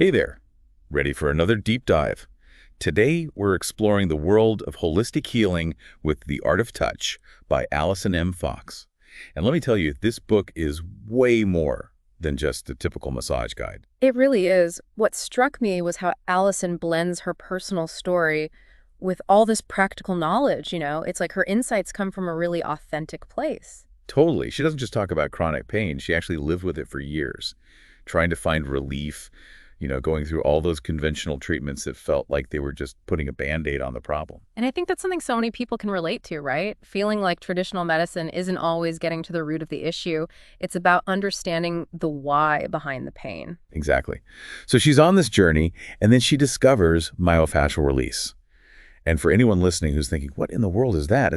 Hey there, ready for another deep dive? Today, we're exploring the world of holistic healing with The Art of Touch by Allison M. And let me tell you, this book is way more than just a typical massage guide. It really is. What struck me was how Allison blends her personal story with all this practical knowledge. It's like her insights come from a really authentic place. Totally. She doesn't just talk about chronic pain. She actually lived with it for years, trying to find relief, going through all those conventional treatments that felt like they were just putting a Band-Aid on the problem. And I think that's something so many people can relate to, right? Feeling like traditional medicine isn't always getting to the root of the issue. It's about understanding the why behind the pain. Exactly. So she's on this journey, and then she discovers myofascial release. And for anyone listening who's thinking, what in the world is that?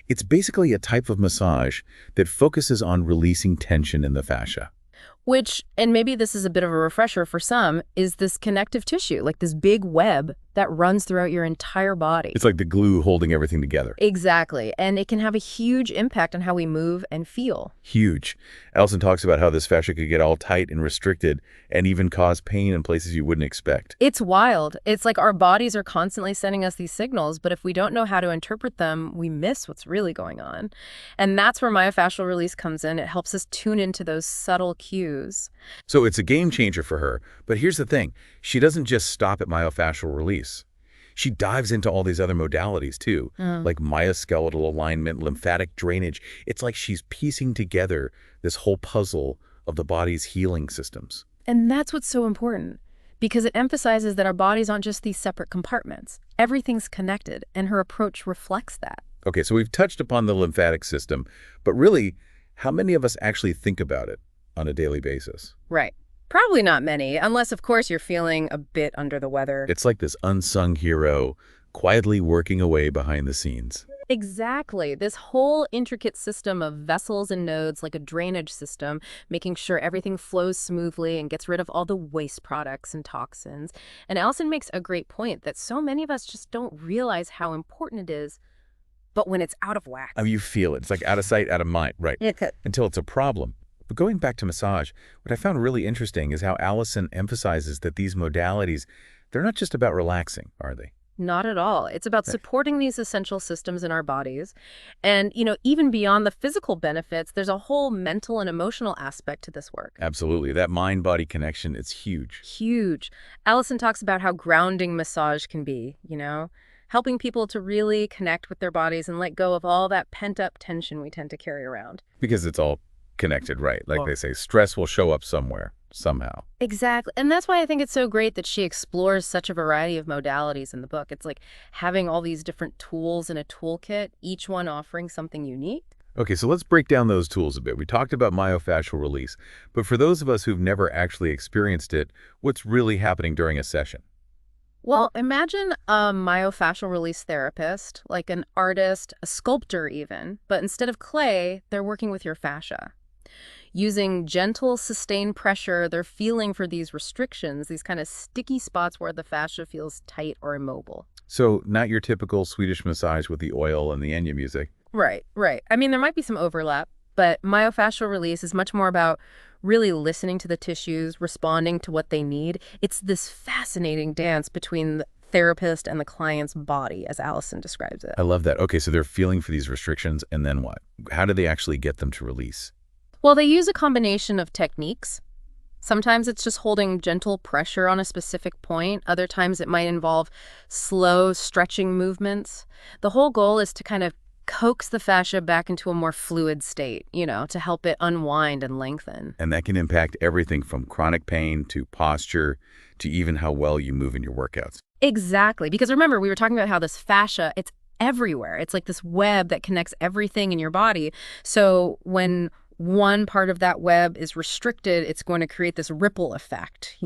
It's basically a type of massage that focuses on releasing tension in the fascia. Which, and maybe this is a bit of a refresher for some, is this connective tissue, like this big web that runs throughout your entire body. It's like the glue holding everything together. Exactly. And it can have a huge impact on how we move and feel. Huge. Allison talks about how this fascia could get all tight and restricted and even cause pain in places you wouldn't expect. It's wild. It's like our bodies are constantly sending us these signals, but if we don't know how to interpret them, we miss what's really going on. And that's where myofascial release comes in. It helps us tune into those subtle cues. So it's a game changer for her. But here's the thing. She doesn't just stop at myofascial release. She dives into all these other modalities too, like myoskeletal alignment, lymphatic drainage. It's like she's piecing together this whole puzzle of the body's healing systems. And that's what's so important, because it emphasizes that our bodies aren't just these separate compartments. Everything's connected, and her approach reflects that. Okay, so we've touched upon the lymphatic system, but really, how many of us actually think about it on a daily basis? Right. Probably not many, unless, of course, you're feeling a bit under the weather. It's like this unsung hero quietly working away behind the scenes. Exactly. This whole intricate system of vessels and nodes, like a drainage system, making sure everything flows smoothly and gets rid of all the waste products and toxins. And Allison makes a great point that so many of us just don't realize how important it is, but when it's out of whack. I mean, you feel it. It's like out of sight, out of mind, right? Until it's a problem. But going back to massage, what I found really interesting is how Allison emphasizes that these modalities, they're not just about relaxing, are they? Not at all. It's about supporting these essential systems in our bodies. And, even beyond the physical benefits, there's a whole mental and emotional aspect to this work. Absolutely. That mind-body connection, it's huge. Huge. Allison talks about how grounding massage can be, helping people to really connect with their bodies and let go of all that pent-up tension we tend to carry around. Because it's all connected, right? Like they say, stress will show up somewhere, somehow. Exactly. And that's why I think it's so great that she explores such a variety of modalities in the book. It's like having all these different tools in a toolkit, each one offering something unique. Okay, so let's break down those tools a bit. We talked about myofascial release, but for those of us who've never actually experienced it, what's really happening during a session? Well, imagine a myofascial release therapist, like an artist, a sculptor even, but instead of clay, they're working with your fascia. Using gentle, sustained pressure, they're feeling for these restrictions, these kind of sticky spots where the fascia feels tight or immobile. So not your typical Swedish massage with the oil and the Enya music. Right, right. I mean, there might be some overlap, but myofascial release is much more about really listening to the tissues, responding to what they need. It's this fascinating dance between the therapist and the client's body, as Allison describes it. I love that. Okay, so they're feeling for these restrictions, and then what? How do they actually get them to release? Well, they use a combination of techniques. Sometimes it's just holding gentle pressure on a specific point. Other times it might involve slow stretching movements. The whole goal is to kind of coax the fascia back into a more fluid state, to help it unwind and lengthen. And that can impact everything from chronic pain to posture to even how well you move in your workouts. Exactly. Because remember, we were talking about how this fascia, it's everywhere. It's like this web that connects everything in your body. So when one part of that web is restricted, it's going to create this ripple effect,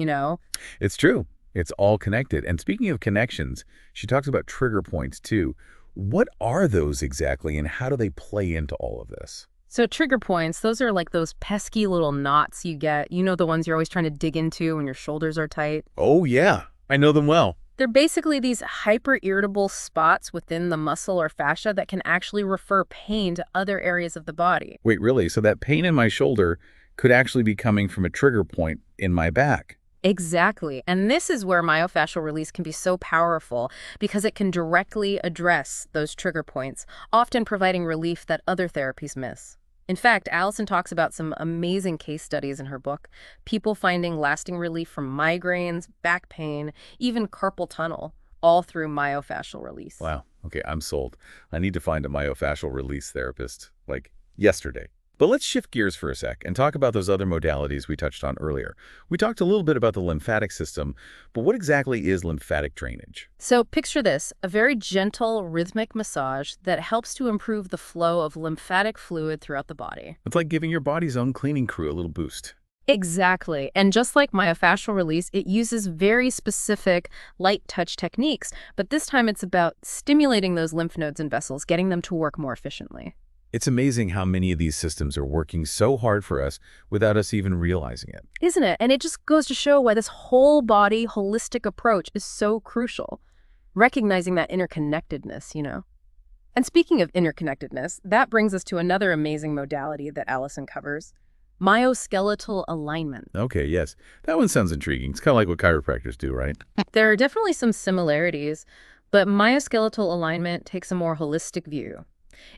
It's true. It's all connected. And speaking of connections, she talks about trigger points too. What are those exactly, and how do they play into all of this? So trigger points, those are like those pesky little knots you get, the ones you're always trying to dig into when your shoulders are tight. Oh, yeah. I know them well. They're basically these hyper-irritable spots within the muscle or fascia that can actually refer pain to other areas of the body. Wait, really? So that pain in my shoulder could actually be coming from a trigger point in my back? Exactly. And this is where myofascial release can be so powerful because it can directly address those trigger points, often providing relief that other therapies miss. In fact, Allison talks about some amazing case studies in her book, people finding lasting relief from migraines, back pain, even carpal tunnel, all through myofascial release. Wow. Okay, I'm sold. I need to find a myofascial release therapist, like yesterday. But let's shift gears for a sec and talk about those other modalities we touched on earlier. We talked a little bit about the lymphatic system, but what exactly is lymphatic drainage? So picture this, a very gentle, rhythmic massage that helps to improve the flow of lymphatic fluid throughout the body. It's like giving your body's own cleaning crew a little boost. Exactly. And just like myofascial release, it uses very specific light touch techniques, but this time it's about stimulating those lymph nodes and vessels, getting them to work more efficiently. It's amazing how many of these systems are working so hard for us without us even realizing it. Isn't it? And it just goes to show why this whole body, holistic approach is so crucial. Recognizing that interconnectedness. And speaking of interconnectedness, that brings us to another amazing modality that Allison covers, myoskeletal alignment. Okay, yes. That one sounds intriguing. It's kind of like what chiropractors do, right? There are definitely some similarities, but myoskeletal alignment takes a more holistic view.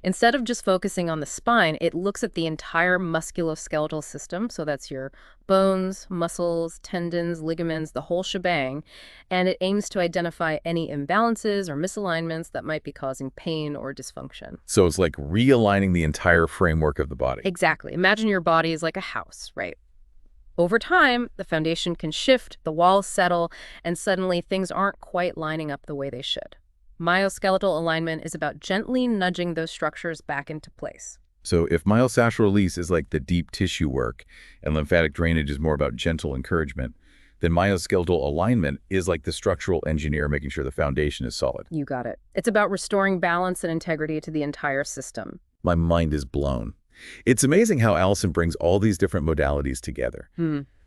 Instead of just focusing on the spine, it looks at the entire musculoskeletal system, so that's your bones, muscles, tendons, ligaments, the whole shebang, and it aims to identify any imbalances or misalignments that might be causing pain or dysfunction. So it's like realigning the entire framework of the body. Exactly. Imagine your body is like a house, right? Over time, the foundation can shift, the walls settle, and suddenly things aren't quite lining up the way they should. Myoskeletal alignment is about gently nudging those structures back into place. So if myofascial release is like the deep tissue work and lymphatic drainage is more about gentle encouragement, then myoskeletal alignment is like the structural engineer making sure the foundation is solid. You got it. It's about restoring balance and integrity to the entire system. My mind is blown. It's amazing how Allison brings all these different modalities together.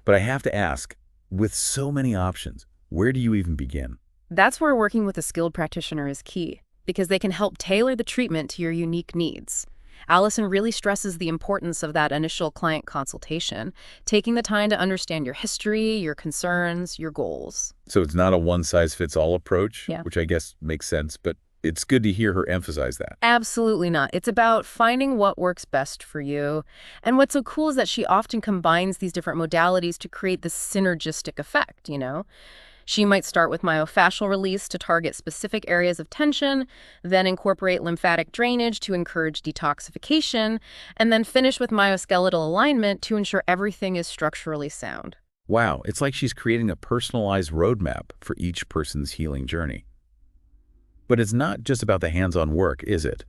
But I have to ask, with so many options, where do you even begin? That's where working with a skilled practitioner is key, because they can help tailor the treatment to your unique needs. Allison really stresses the importance of that initial client consultation, taking the time to understand your history, your concerns, your goals. So it's not a one-size-fits-all approach, Yeah. which I guess makes sense, but it's good to hear her emphasize that. Absolutely not. It's about finding what works best for you. And what's so cool is that she often combines these different modalities to create this synergistic effect. She might start with myofascial release to target specific areas of tension, then incorporate lymphatic drainage to encourage detoxification, and then finish with myoskeletal alignment to ensure everything is structurally sound. Wow, it's like she's creating a personalized roadmap for each person's healing journey. But it's not just about the hands-on work, is it?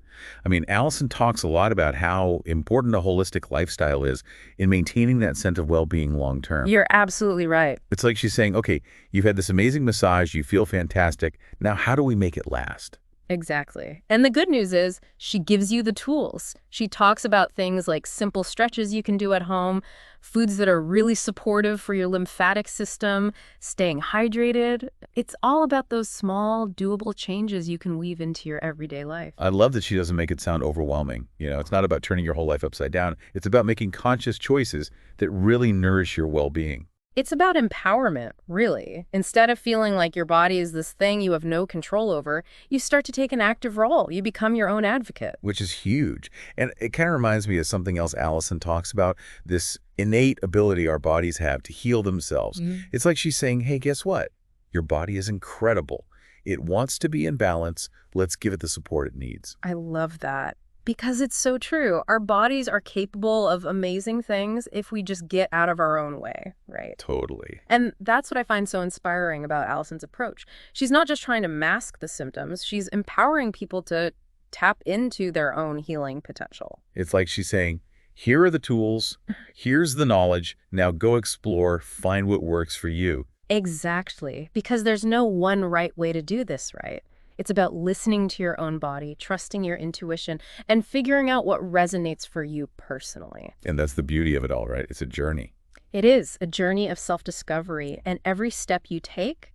I mean, Allison talks a lot about how important a holistic lifestyle is in maintaining that sense of well-being long-term. You're absolutely right. It's like she's saying, okay, you've had this amazing massage, you feel fantastic. Now, how do we make it last? Exactly. And the good news is she gives you the tools. She talks about things like simple stretches you can do at home, foods that are really supportive for your lymphatic system, staying hydrated. It's all about those small, doable changes you can weave into your everyday life. I love that she doesn't make it sound overwhelming. It's not about turning your whole life upside down. It's about making conscious choices that really nourish your well-being. It's about empowerment, really. Instead of feeling like your body is this thing you have no control over, you start to take an active role. You become your own advocate. Which is huge. And it kind of reminds me of something else Allison talks about, this innate ability our bodies have to heal themselves. It's like she's saying, hey, guess what? Your body is incredible. It wants to be in balance. Let's give it the support it needs. I love that. Because it's so true. Our bodies are capable of amazing things if we just get out of our own way, right? Totally. And that's what I find so inspiring about Allison's approach. She's not just trying to mask the symptoms, she's empowering people to tap into their own healing potential. It's like she's saying, here are the tools, here's the knowledge, now go explore, find what works for you. Exactly. Because there's no one right way to do this, right? It's about listening to your own body, trusting your intuition, and figuring out what resonates for you personally. And that's the beauty of it all, right? It's a journey. It is a journey of self-discovery, and every step you take,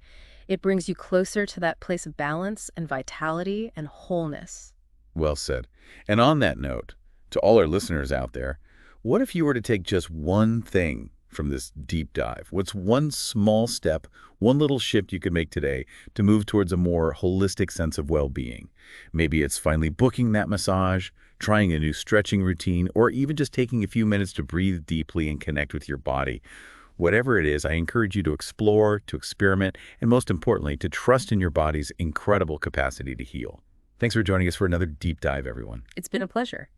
it brings you closer to that place of balance and vitality and wholeness. Well said. And on that note, to all our listeners out there, what if you were to take just one thing from this deep dive? What's one small step, one little shift you could make today to move towards a more holistic sense of well-being? Maybe it's finally booking that massage, trying a new stretching routine, or even just taking a few minutes to breathe deeply and connect with your body. Whatever it is, I encourage you to explore, to experiment, and most importantly, to trust in your body's incredible capacity to heal. Thanks for joining us for another deep dive, everyone. It's been a pleasure.